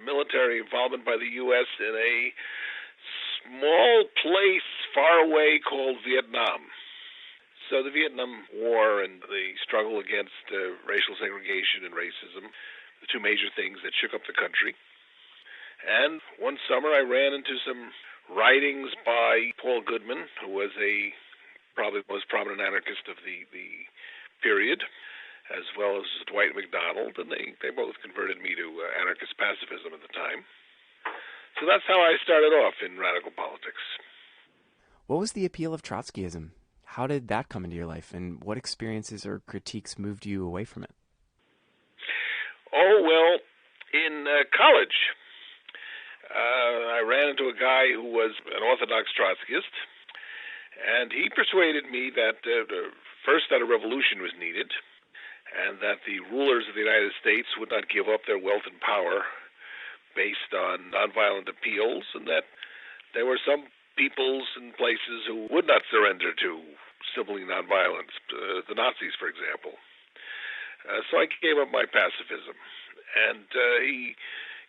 military involvement by the U.S. in a small place far away called Vietnam. So the Vietnam War and the struggle against racial segregation and racism, the two major things that shook up the country. And one summer I ran into some writings by Paul Goodman, who was probably the most prominent anarchist of the period, as well as Dwight MacDonald, and they both converted me to anarchist pacifism at the time. So that's how I started off in radical politics. What was the appeal of Trotskyism? How did that come into your life, and what experiences or critiques moved you away from it? Oh, well, in college, I ran into a guy who was an orthodox Trotskyist, and he persuaded me that first that a revolution was needed, and that the rulers of the United States would not give up their wealth and power based on nonviolent appeals, and that there were some peoples and places who would not surrender to simply nonviolence, the Nazis, for example. So I gave up my pacifism, and he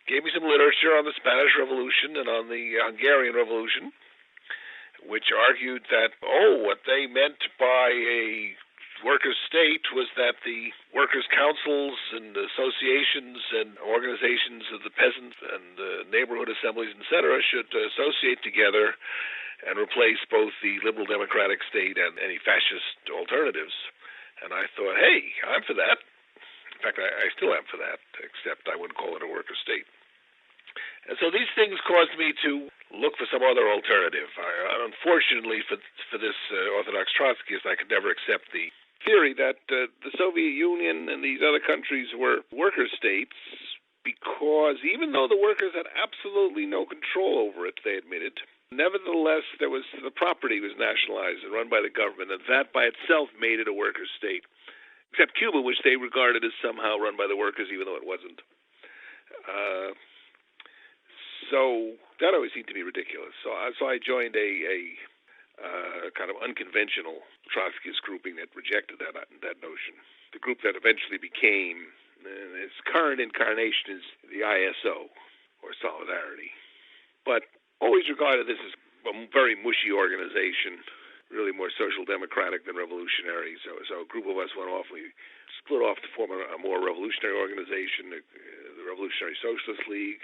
gave me some literature on the Spanish Revolution and on the Hungarian Revolution, which argued that, what they meant by a workers' state was that the workers' councils and associations and organizations of the peasants and neighborhood assemblies, etc., should associate together and replace both the liberal democratic state and any fascist alternatives. And I thought, hey, I'm for that. In fact, I still am for that, except I wouldn't call it a worker state. And so these things caused me to look for some other alternative. Unfortunately for this Orthodox Trotskyist, I could never accept the theory that the Soviet Union and these other countries were worker states, because even though the workers had absolutely no control over it, they admitted, nevertheless the property was nationalized and run by the government, and that by itself made it a worker state. Except Cuba, which they regarded as somehow run by the workers, even though it wasn't. So that always seemed to be ridiculous. So I joined a kind of unconventional Trotskyist grouping that rejected that notion. The group that eventually became, its current incarnation is the ISO, or Solidarity. But always regarded this as a very mushy organization, really more social democratic than revolutionary. So a group of us went off. We split off to form a more revolutionary organization, the Revolutionary Socialist League.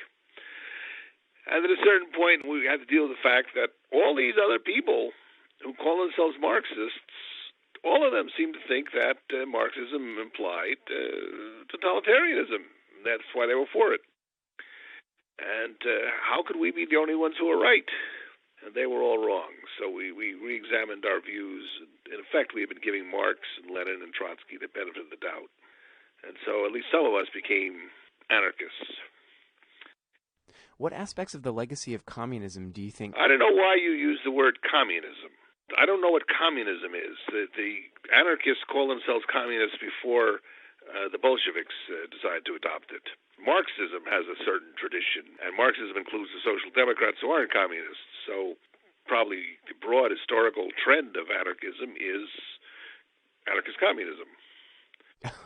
And at a certain point, we had to deal with the fact that all these other people who call themselves Marxists all of them seem to think that Marxism implied totalitarianism. That's why they were for it. And how could we be the only ones who were right? And they were all wrong. So we re-examined our views. In effect, we have been giving Marx and Lenin and Trotsky the benefit of the doubt. And so at least some of us became anarchists. What aspects of the legacy of communism do you think... I don't know why you use the word communism. I don't know what communism is. The anarchists call themselves communists before the Bolsheviks decided to adopt it. Marxism has a certain tradition, and Marxism includes the Social Democrats who aren't communists. So probably the broad historical trend of anarchism is anarchist communism.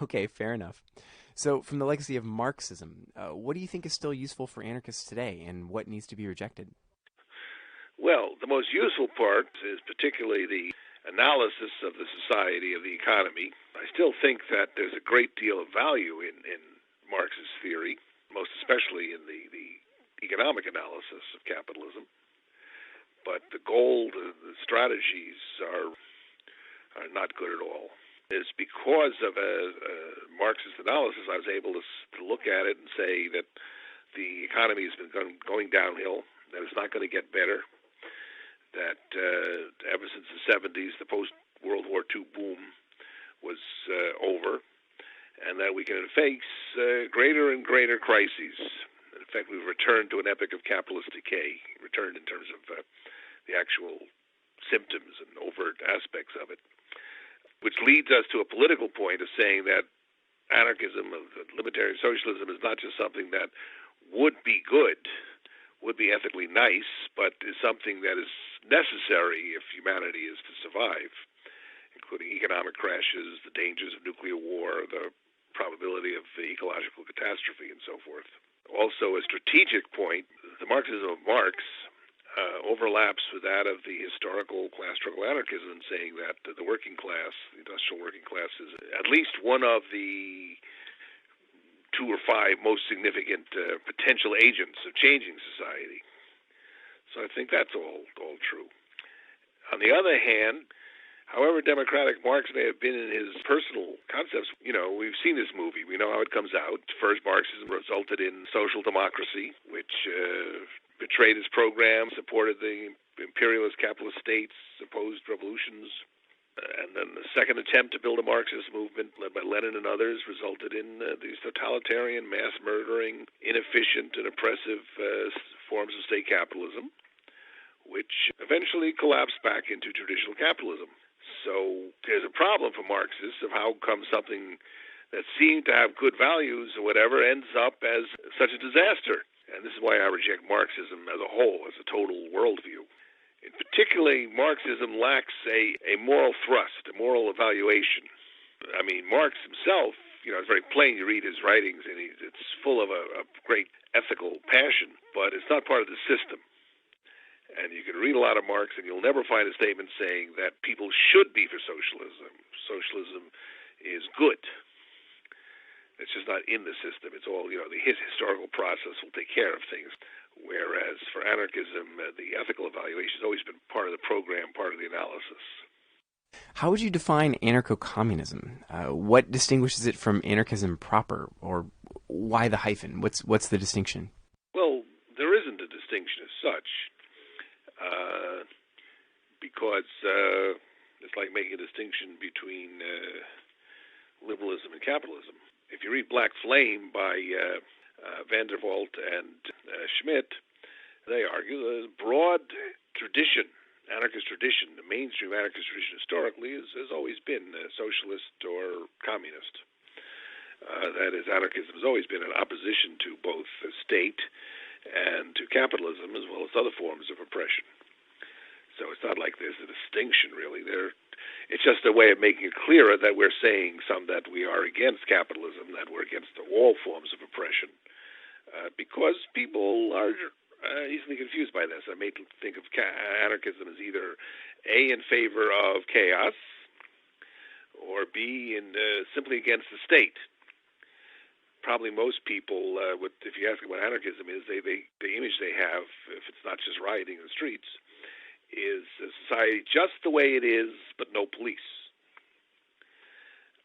Okay, fair enough. So from the legacy of Marxism, what do you think is still useful for anarchists today, and what needs to be rejected? Well, the most useful part is particularly the analysis of the society, of the economy. I still think that there's a great deal of value in Marx's theory, most especially in the economic analysis of capitalism. But the goal, the strategies are not good at all. It's because of a Marxist analysis I was able to look at it and say that the economy has been going downhill, that it's not going to get better, that ever since the 70s, the post-World War II boom was over, and that we can face greater and greater crises. In fact, we've returned to an epoch of capitalist decay, returned in terms of the actual symptoms and overt aspects of it, which leads us to a political point of saying that anarchism, libertarian socialism, is not just something that would be good, would be ethically nice, but is something that is necessary if humanity is to survive, including economic crashes, the dangers of nuclear war, the probability of ecological catastrophe, and so forth. Also, a strategic point, the Marxism of Marx overlaps with that of the historical class struggle anarchism, saying that the working class, the industrial working class, is at least one of the 2 or 5 most significant potential agents of changing society. So I think that's all true. On the other hand, however democratic Marx may have been in his personal concepts, we've seen this movie. We know how it comes out. First, Marxism resulted in social democracy, which betrayed his program, supported the imperialist capitalist states, opposed revolutions. And then the second attempt to build a Marxist movement, led by Lenin and others, resulted in these totalitarian, mass-murdering, inefficient, and oppressive forms of state capitalism, which eventually collapsed back into traditional capitalism. So there's a problem for Marxists of how come something that seemed to have good values or whatever ends up as such a disaster. And this is why I reject Marxism as a whole, as a total worldview. In particularly, Marxism lacks a moral thrust, a moral evaluation. I mean, Marx himself, it's very plain. You read his writings, and it's full of a great ethical passion, but it's not part of the system. And you can read a lot of Marx, and you'll never find a statement saying that people should be for socialism. Socialism is good. It's just not in the system. It's all, the historical process will take care of things. Whereas for anarchism, the ethical evaluation has always been part of the program, part of the analysis. How would you define anarcho-communism? What distinguishes it from anarchism proper, or why the hyphen? What's the distinction? Well, there isn't a distinction as such, because it's like making a distinction between liberalism and capitalism. If you read Black Flame by van der Waalt and Schmidt, they argue the broad tradition, anarchist tradition, the mainstream anarchist tradition historically has always been socialist or communist. That is, anarchism has always been in opposition to both the state and to capitalism, as well as other forms of oppression. So it's not like there's a distinction, really. It's just a way of making it clearer that we're saying that we are against capitalism, that we're against all forms of oppression, because people are easily confused by this. I may think of anarchism as either A, in favor of chaos, or B, simply against the state. Probably most people, if you ask them what anarchism is, the image they have, if it's not just rioting in the streets, is a society just the way it is, but no police.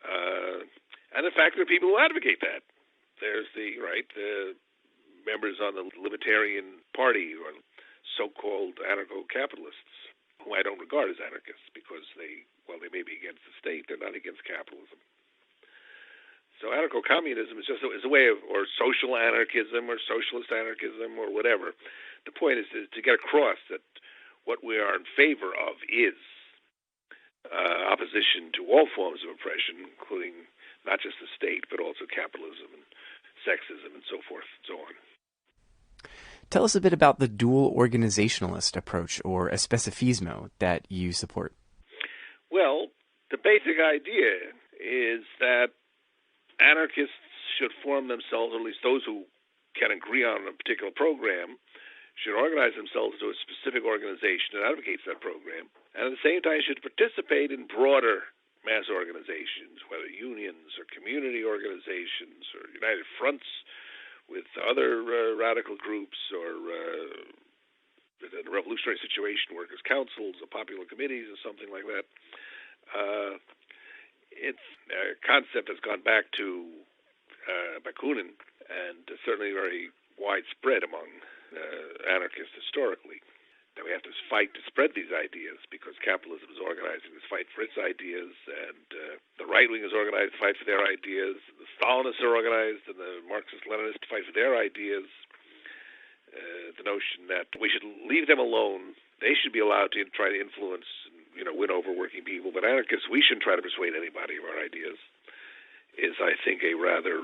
And in fact, there are people who advocate that. There's the members on the Libertarian Party, or so-called anarcho-capitalists, who I don't regard as anarchists because they may be against the state, they're not against capitalism. So anarcho-communism is just a way of, or social anarchism, or socialist anarchism, or whatever. The point is to get across that what we are in favor of is opposition to all forms of oppression, including not just the state, but also capitalism and sexism and so forth and so on. Tell us a bit about the dual organizationalist approach, or especificismo, that you support. Well, the basic idea is that anarchists should form themselves, or at least those who can agree on a particular program, should organize themselves into a specific organization that advocates that program, and at the same time should participate in broader mass organizations, whether unions or community organizations or united fronts with other radical groups, or in a revolutionary situation, workers' councils or popular committees or something like that. It's a concept that's gone back to Bakunin, and certainly very widespread among anarchists historically. That we have to fight to spread these ideas, because capitalism is organizing this fight for its ideas, and the right wing is organized to fight for their ideas, the Stalinists are organized, and the Marxist-Leninists to fight for their ideas. The notion that we should leave them alone, they should be allowed to try to influence and win over working people, but anarchists, we shouldn't try to persuade anybody of our ideas, is, I think, a rather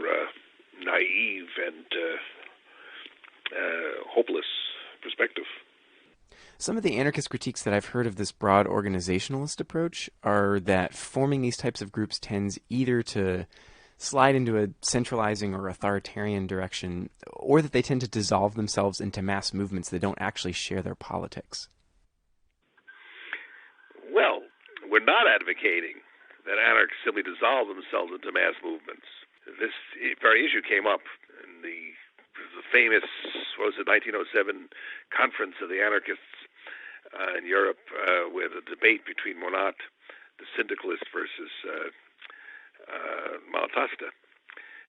naive and hopeless perspective. Some of the anarchist critiques that I've heard of this broad organizationalist approach are that forming these types of groups tends either to slide into a centralizing or authoritarian direction, or that they tend to dissolve themselves into mass movements that don't actually share their politics. Well, we're not advocating that anarchists simply dissolve themselves into mass movements. This very issue came up in the famous, 1907 conference of the anarchists in Europe, with a debate between Monod, the syndicalist, versus Malatesta.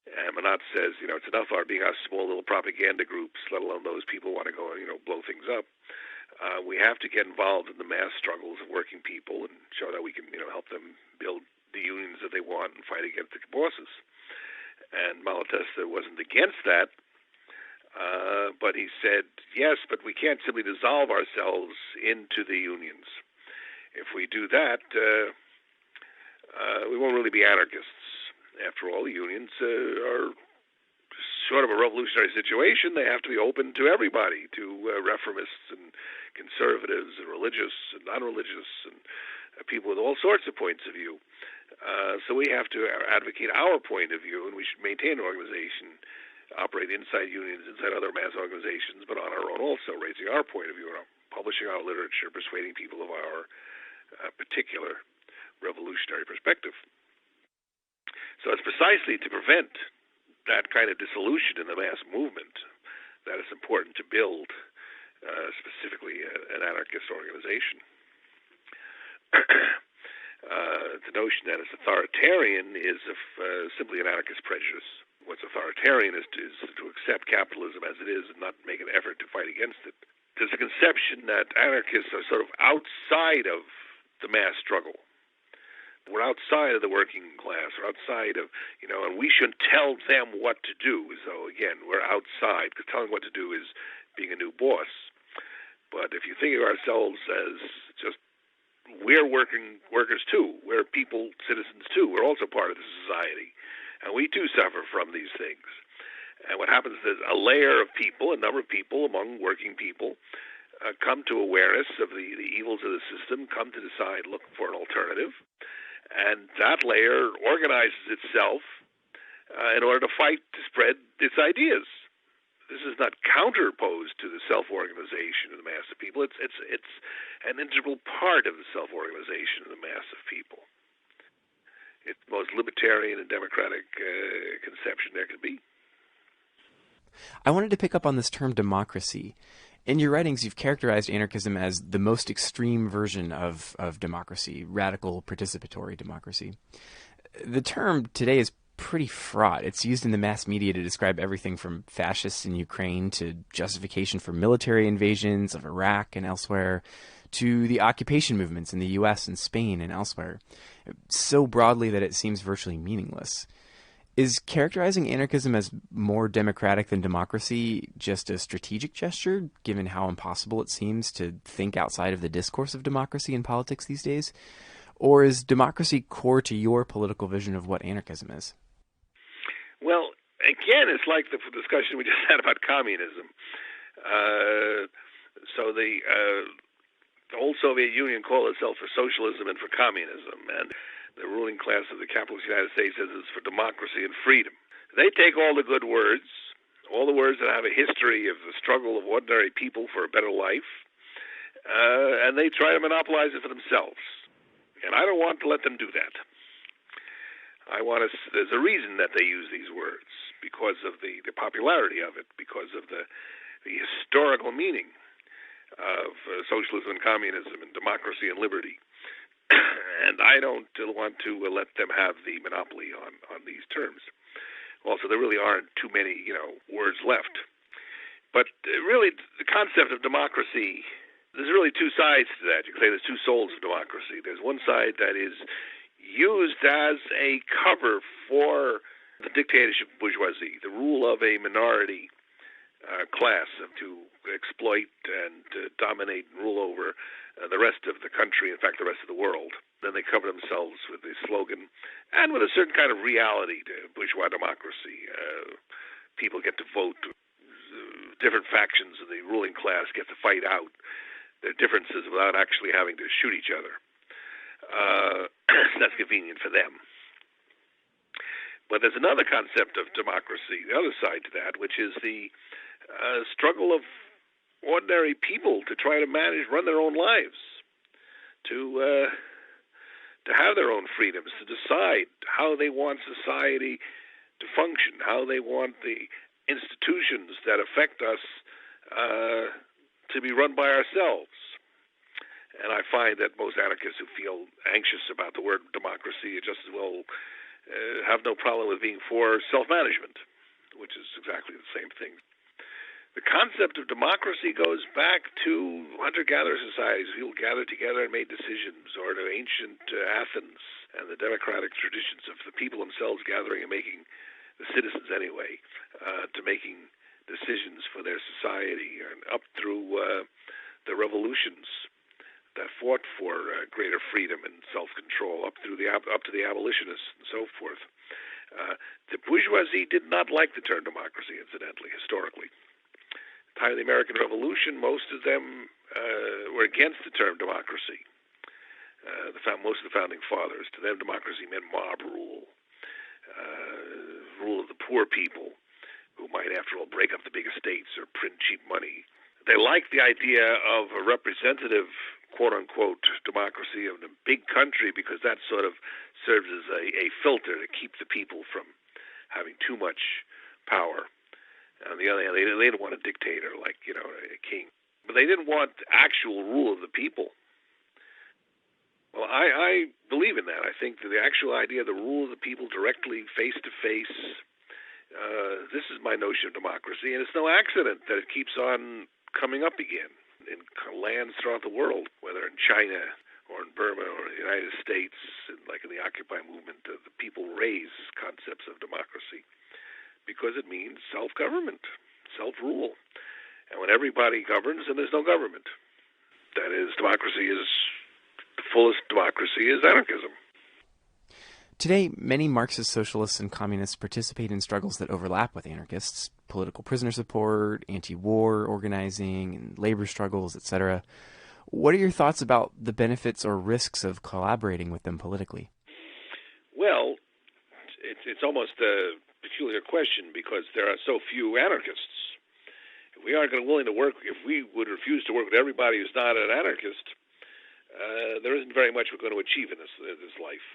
And Monod says, it's enough our being our small little propaganda groups, let alone those people who want to go and, blow things up. We have to get involved in the mass struggles of working people and show that we can, help them build the unions that they want and fight against the bosses. And Malatesta wasn't against that. But he said, yes, but we can't simply dissolve ourselves into the unions. If we do that, we won't really be anarchists. After all, the unions are sort of a revolutionary situation. They have to be open to everybody, to reformists and conservatives and religious and non-religious and people with all sorts of points of view. So we have to advocate our point of view, and we should maintain an organization, operate inside unions, inside other mass organizations, but on our own also, raising our point of view, publishing our literature, persuading people of our particular revolutionary perspective. So it's precisely to prevent that kind of dissolution in the mass movement that it's important to build specifically an anarchist organization. The notion that it's authoritarian is simply an anarchist prejudice. What's authoritarian is to accept capitalism as it is and not make an effort to fight against it. There's a conception that anarchists are sort of outside of the mass struggle. We're outside of the working class. We're outside of, and we shouldn't tell them what to do. So, again, we're outside, because telling what to do is being a new boss. But if you think of ourselves as just, we're workers too. We're people, citizens too. We're also part of the society. And we too suffer from these things. And what happens is a layer of people, a number of people among working people, come to awareness of the evils of the system, come to decide, look for an alternative. And that layer organizes itself in order to fight to spread its ideas. This is not counterposed to the self-organization of the mass of people. It's an integral part of the self-organization of the mass of people. It's the most libertarian and democratic conception there could be. I wanted to pick up on this term democracy. In your writings, you've characterized anarchism as the most extreme version of democracy, radical participatory democracy. The term today is pretty fraught. It's used in the mass media to describe everything from fascists in Ukraine to justification for military invasions of Iraq and elsewhere, to the occupation movements in the U.S. and Spain and elsewhere, so broadly that it seems virtually meaningless. Is characterizing anarchism as more democratic than democracy just a strategic gesture, given how impossible it seems to think outside of the discourse of democracy in politics these days? Or is democracy core to your political vision of what anarchism is? Well, again, it's like the discussion we just had about communism. So the old Soviet Union called itself for socialism and for communism, and the ruling class of the capitalist United States says it's for democracy and freedom. They take all the good words, all the words that have a history of the struggle of ordinary people for a better life, and they try to monopolize it for themselves. And I don't want to let them do that. There's a reason that they use these words, because of the popularity of it, because of the historical meaning of socialism and communism and democracy and liberty. And I don't want to let them have the monopoly on these terms. Also, there really aren't too many, words left. But really, the concept of democracy, there's really two sides to that. You can say there's two souls of democracy. There's one side that is used as a cover for the dictatorship of bourgeoisie, the rule of a minority class to exploit and dominate and rule over the rest of the country, in fact, the rest of the world. Then they cover themselves with the slogan and with a certain kind of reality to bourgeois democracy. People get to vote. Different factions of the ruling class get to fight out their differences without actually having to shoot each other. That's convenient for them. But there's another concept of democracy, the other side to that, which is the struggle of ordinary people to try to run their own lives, to have their own freedoms, to decide how they want society to function, how they want the institutions that affect us to be run by ourselves. And I find that most anarchists who feel anxious about the word democracy just as well have no problem with being for self-management, which is exactly the same thing. The concept of democracy goes back to hunter-gatherer societies. People gathered together and made decisions, or to ancient Athens and the democratic traditions of the people themselves gathering and making, the citizens anyway, to making decisions for their society, and up through the revolutions that fought for greater freedom and self-control, up to the abolitionists and so forth. The bourgeoisie did not like the term democracy, incidentally, historically. At the time of the American Revolution, most of them were against the term democracy. Most of the founding fathers, to them, democracy meant mob rule, rule of the poor people, who might, after all, break up the big estates or print cheap money. They liked the idea of a representative, quote-unquote, democracy of a big country, because that sort of serves as a filter to keep the people from having too much power. On the other hand, they didn't want a dictator like, a king. But they didn't want actual rule of the people. Well, I believe in that. I think that the actual idea of the rule of the people directly, face-to-face, this is my notion of democracy, and it's no accident that it keeps on coming up again in lands throughout the world, whether in China or in Burma or the United States, and like in the Occupy movement. The people raise concepts of democracy because it means self-government, self-rule. And when everybody governs, then there's no government. That is, the fullest democracy is anarchism. Today, many Marxist socialists and communists participate in struggles that overlap with anarchists: political prisoner support, anti-war organizing, and labor struggles, etc. What are your thoughts about the benefits or risks of collaborating with them politically? Well, it's almost a peculiar question, because there are so few anarchists. If we aren't willing to work, if we would refuse to work with everybody who's not an anarchist, there isn't very much we're going to achieve in this life.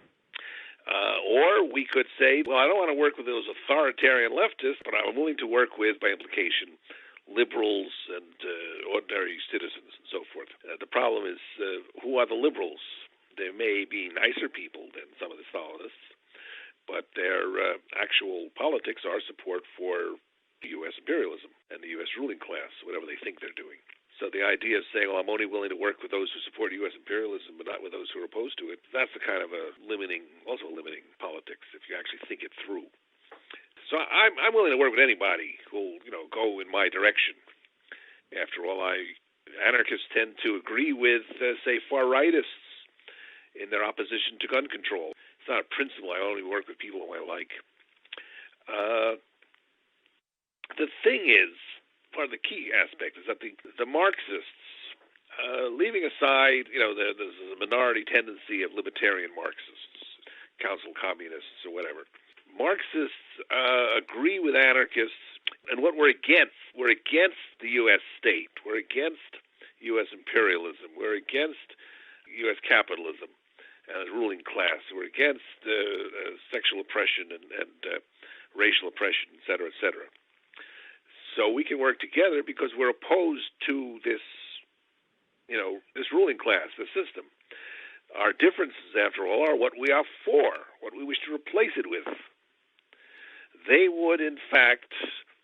Or we could say, well, I don't want to work with those authoritarian leftists, but I'm willing to work with, by implication, liberals and ordinary citizens and so forth. The problem is, who are the liberals? They may be nicer people than some of the Stalinists, but their actual politics are support for U.S. imperialism and the U.S. ruling class, whatever they think they're doing. So the idea of saying, well, I'm only willing to work with those who support U.S. imperialism but not with those who are opposed to it, that's a kind of limiting politics if you actually think it through. So I'm willing to work with anybody who'll, go in my direction. After all, anarchists tend to agree with, say, far-rightists in their opposition to gun control. It's not a principle. I only work with people who I like. The thing is, part of the key aspect is that the Marxists, leaving aside, there's a minority tendency of libertarian Marxists, council communists or whatever. Marxists agree with anarchists, and what we're against the U.S. state. We're against U.S. imperialism. We're against U.S. capitalism and the ruling class. We're against sexual oppression and racial oppression, et cetera, et cetera. So we can work together because we're opposed to this, this ruling class, the system. Our differences, after all, are what we are for, what we wish to replace it with. They would, in fact,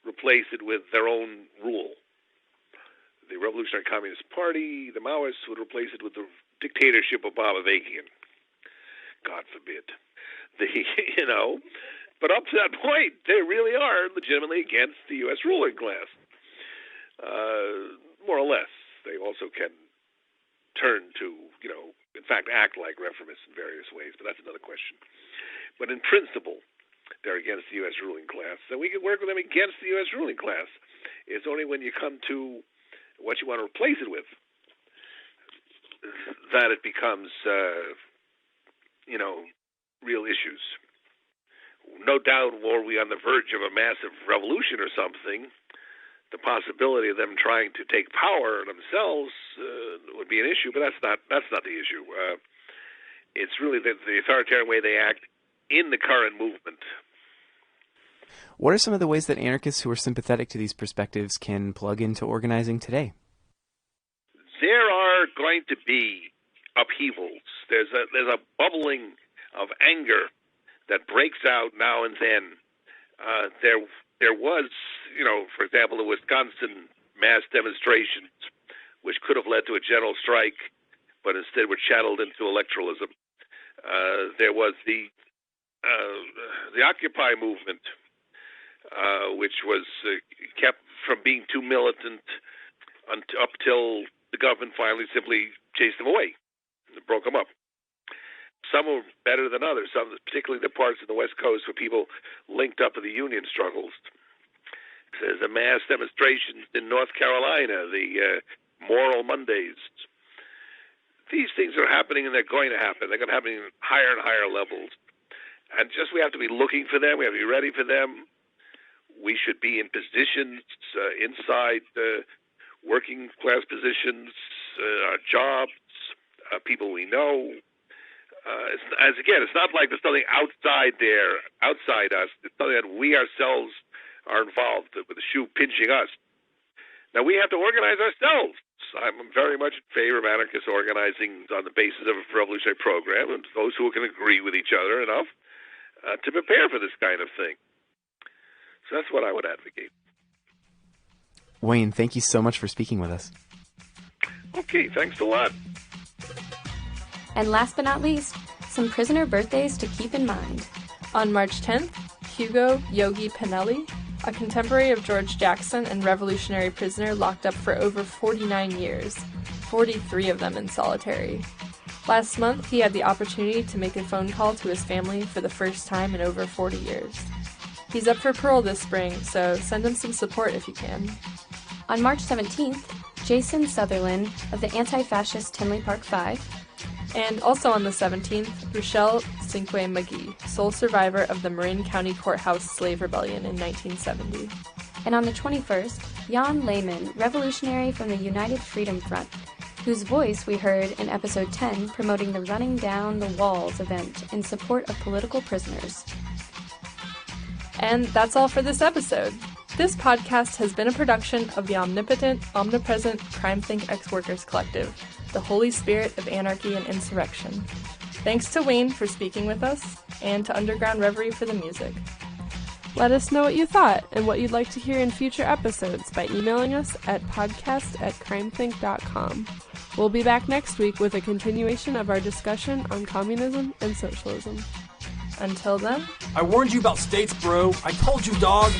replace it with their own rule. The Revolutionary Communist Party, the Maoists, would replace it with the dictatorship of Obama-Vakian. God forbid. But up to that point, they really are legitimately against the U.S. ruling class. More or less. They also can turn to, in fact, act like reformists in various ways, but that's another question. But in principle, they're against the U.S. ruling class. And we can work with them against the U.S. ruling class. It's only when you come to what you want to replace it with that it becomes, real issues. No doubt, were we on the verge of a massive revolution or something, the possibility of them trying to take power themselves would be an issue. But that's not the issue. It's really the authoritarian way they act in the current movement. What are some of the ways that anarchists who are sympathetic to these perspectives can plug into organizing today? There are going to be upheavals. There's a bubbling of anger that breaks out now and then. There was, for example, the Wisconsin mass demonstrations, which could have led to a general strike, but instead were channeled into electoralism. There was the Occupy movement, which was kept from being too militant up till the government finally simply chased them away and broke them up. Some were better than others, particularly the parts of the West Coast where people linked up with the union struggles. There's a mass demonstration in North Carolina, the Moral Mondays. These things are happening, and they're going to happen. They're going to happen in higher and higher levels. And we have to be looking for them. We have to be ready for them. We should be in positions inside working class positions, our jobs, people we know. It's not like there's something outside us. It's something that we ourselves are involved with the shoe pinching us. Now, we have to organize ourselves. I'm very much in favor of anarchists organizing on the basis of a revolutionary program and those who can agree with each other enough to prepare for this kind of thing. So that's what I would advocate. Wayne, thank you so much for speaking with us. Okay, thanks a lot. And last but not least, some prisoner birthdays to keep in mind. On March 10th, Hugo Yogi Pinelli, a contemporary of George Jackson and revolutionary prisoner locked up for over 49 years, 43 of them in solitary. Last month, he had the opportunity to make a phone call to his family for the first time in over 40 years. He's up for parole this spring, so send him some support if you can. On March 17th, Jason Sutherland of the anti-fascist Tinley Park 5, and also on the 17th, Rochelle Cinque McGee, sole survivor of the Marin County Courthouse slave rebellion in 1970. And on the 21st, Jan Lehman, revolutionary from the United Freedom Front, whose voice we heard in episode 10 promoting the Running Down the Walls event in support of political prisoners. And that's all for this episode. This podcast has been a production of the omnipotent, omnipresent Crime Think Ex-Workers Collective, the Holy Spirit of Anarchy and Insurrection. Thanks to Wayne for speaking with us. and to Underground Reverie for the music. Let us know what you thought and what you'd like to hear in future episodes by emailing us at podcast@crimethink.com. We'll be back next week with a continuation of our discussion on communism and socialism. Until then, I warned you about states, bro. I told you, dog.